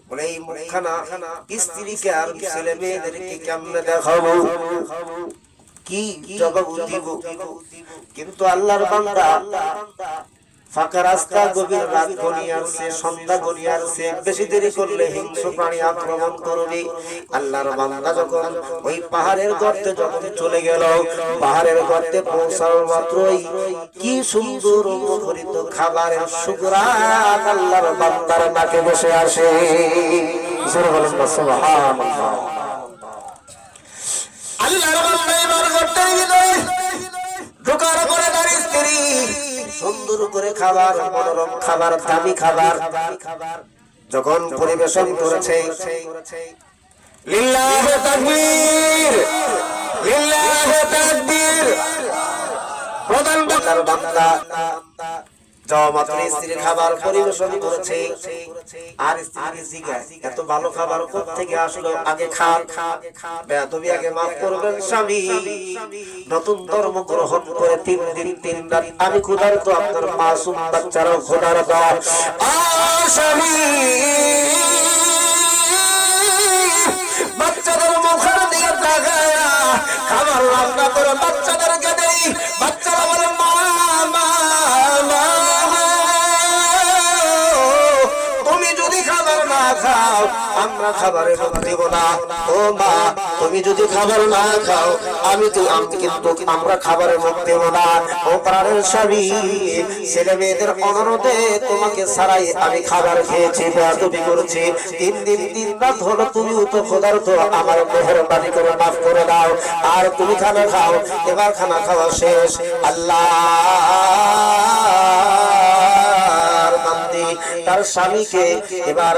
বলে এই মুখখানা স্ত্রীকে আর ছেলে মেয়েদেরকে কেমনে দেখাবো, কি জবাব দিব? কিন্তু আল্লাহর বান্দা ফাঁকা রাস্তা, গভীর রাত ঘনিয়ে আসছে, সন্ধ্যা ঘনিয়ে আসছে, বেশি দেরি করলে হিংস্র প্রাণী আক্রমণ করবে। আল্লাহর বান্দা যখন ওই পাহাড়ের গর্তে যখন চলে গেল, পাহাড়ের গর্তে পৌঁছানোর মাত্রই কি সুন্দর মুখরিত খাবারের সুঘ্রাণ আল্লাহর বান্দার নাকে বসে আসে। জোরে বলেন না সুবহানাল্লাহ। আল্লাহর বান্দা এবার গর্তের ভিতরে ঢোকার পরে তার স্ত্রী সুন্দর করে খাবার, মনোরম খাবার, দামি খাবার যখন পরিবেশন করেছে, লিল্লাহি তাকবীর, লিল্লাহি তাকবীর, প্রধান বান্দা যাওয়া মাত্র স্ত্রীর খাবার পরিবেশন করেছে। আর স্ত্রীকে জিজ্ঞাসা, এত ভালো খাবার কোত্থেকে আসলো? আগে খান, বেয়াদবি আগে মাফ করবেন স্বামী। নতুন ধর্ম গ্রহণ করে 3 দিন 3 রাত আমি ক্ষুধার্ত, আপনার মাসুম বাচ্চারাও ক্ষুধার্ত। স্বামী বাচ্চাদের মুখের দিকে তাকায় খাবার রান্না করে বাচ্চাদেরকে দেই, বাচ্চারা বলে মা মা মা, তুমি যদি খাবার না খাও আমরা খাবারে মুখ দেব না। ও মা, তুমি যদি খাবার না খাও কিন্তু আমরা খাবারে মুখ দেব না। ও প্রাণের স্বামী, ছেলে মেয়েদের অনুরোধে তোমাকে ছাড়াই আমি খাবার খেয়েছি, বেয়াদবি করেছি। 3 দিন 3 রাত হলো, তুমিও তো ক্ষুধার্ত, আমার মেহেরবানি করে মাফ করে দাও। আর তুমি খানা খাও। এবার খানা খাওয়া শেষ। আল্লাহ তার স্বামীকে এবার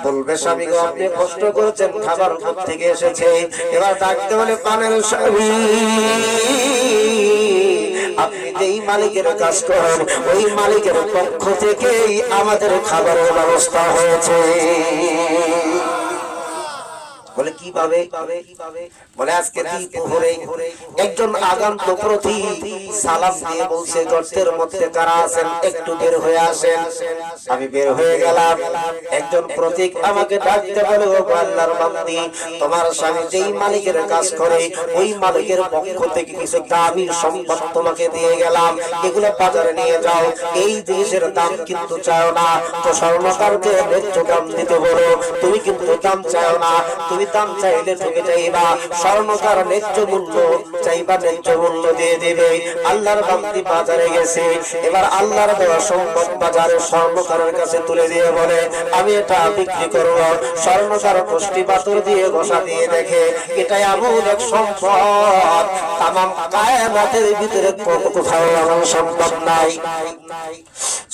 বলবে, স্বামী গো আপনি কষ্ট করেছেন, খাবার থেকে এসেছে। এবার ডাকতে বলে, প্রাণের স্বামী আপনি যেই মালিকের কাজ করেন ওই মালিকের পক্ষ থেকেই আমাদের খাবারের ব্যবস্থা হয়েছে। বলে কিভাবে? বলে আজকে দুপুরে একজন আগন্তুক প্রতি সালাম দিয়ে বলছে, গর্তের মধ্যে কারা আছেন একটু বের হয়ে আসেন। আমি বের হয়ে গেলাম। একজন প্রতীক আমাকে ডাকতে বলে, ও আল্লাহর বান্দি, তোমার স্বামী যেই মালিকের কাজ করে ওই মালিকের পক্ষ থেকে কিছু দামি সম্পদ তোমাকে দিয়ে গেলাম, এগুলো বাজারে নিয়ে যাও। এই জিনিসের দাম কিন্তু চাও না, তো স্বর্ণকারকে ন্যায্য দাম দিতে বলো। তুমি কিন্তু দাম চাও না, তুমি দাম চাইলে ঠকে যাইবা। স্বর্ণকার ন্যায্য মূল্য চাইবা, ন্যায্য মূল্য দিয়ে দেবে। আল্লাহর বান্দি বাজারে গেছে, এবার আল্লাহর দেওয়া সম্পদ বাজারে স্বর্ণকারের কাছে তুলে দিয়ে বলে, আমি এটা বিক্রি করব। স্বর্ণকার কষ্টি পাথর দিয়ে ঘষা দিয়ে দেখে এটা এমন এক সম্পদ তামাম কায়নাতের ভিতরে কোথাও এমন সম্পদ নাই।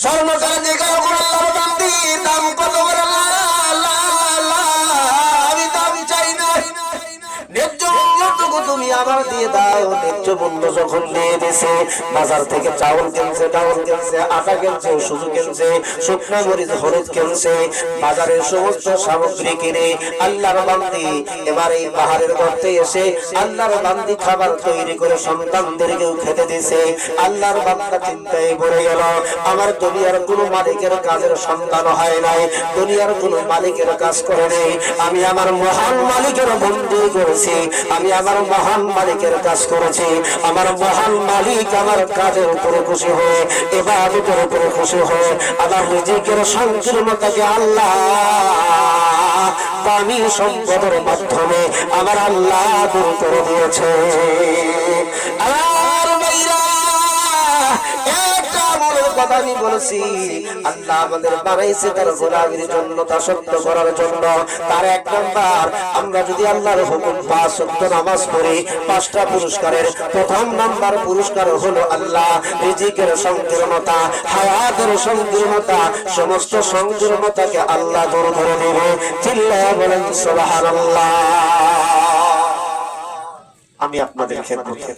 স্বর্ণকার দেখে আল্লাহর বান্দি দাম কত করে? তুমি আবার দিয়ে দাও। ন্যায্য মূল্য যখন দিয়ে দিছে, বাজার থেকে চাউল কিনছে, ডাউল কিনছে, আটা কিনছে, সুজি কিনছে, শুকনা মরিচ, হলুদ কিনছে, বাজারের সমস্ত সামগ্রী কিনে আল্লাহর বান্দি এবার এই পাহাড়ের গর্তে এসে আল্লাহর বান্দি খাবার তৈরি করে সন্তানদেরকেও খেতে দিছে। আল্লাহর বান্দা চিন্তায় পড়ে গেল, আমার দুনিয়ার কোনো মালিকের কাজের সন্তান হয় নাই, দুনিয়ার কোনো মালিকের কাজ করে নেই, আমি আমার মহান মালিকের বন্দী করেছি, আমি আমার মহান মালিকের কাজ করেছি। আমার মহান মালিক আমার কাজের উপরে খুশি হয়ে, ইবাদতের উপরে খুশি হয়ে আমার রিজিকের সংকীর্ণতাকে আল্লাহ দামি সম্পদের মাধ্যমে আমার আল্লাহ দূর করে দিয়েছে। কথা আমি বলেছি, আল্লাহ আমাদের বানাইছে তার গোলামীর জন্য, দাসত্ব করার জন্য। তার 1 নাম্বার, আমরা যদি আল্লাহর হুকুম 5 ওয়াক্ত নামাজ পড়ি, 5টা পুরস্কারের প্রথম নাম্বার পুরস্কার হলো আল্লাহ রিজিকের সংকীর্ণতা, হায়াতের সংকীর্ণতা, সমস্ত সংকীর্ণতাকে আল্লাহ দূর করে দেবে। চিল্লায়া বলেন সুবহানাল্লাহ। আমি আপনাদের খেদমতে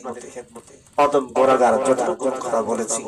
অদম গোরাগার যতটুকু কথা বলেছি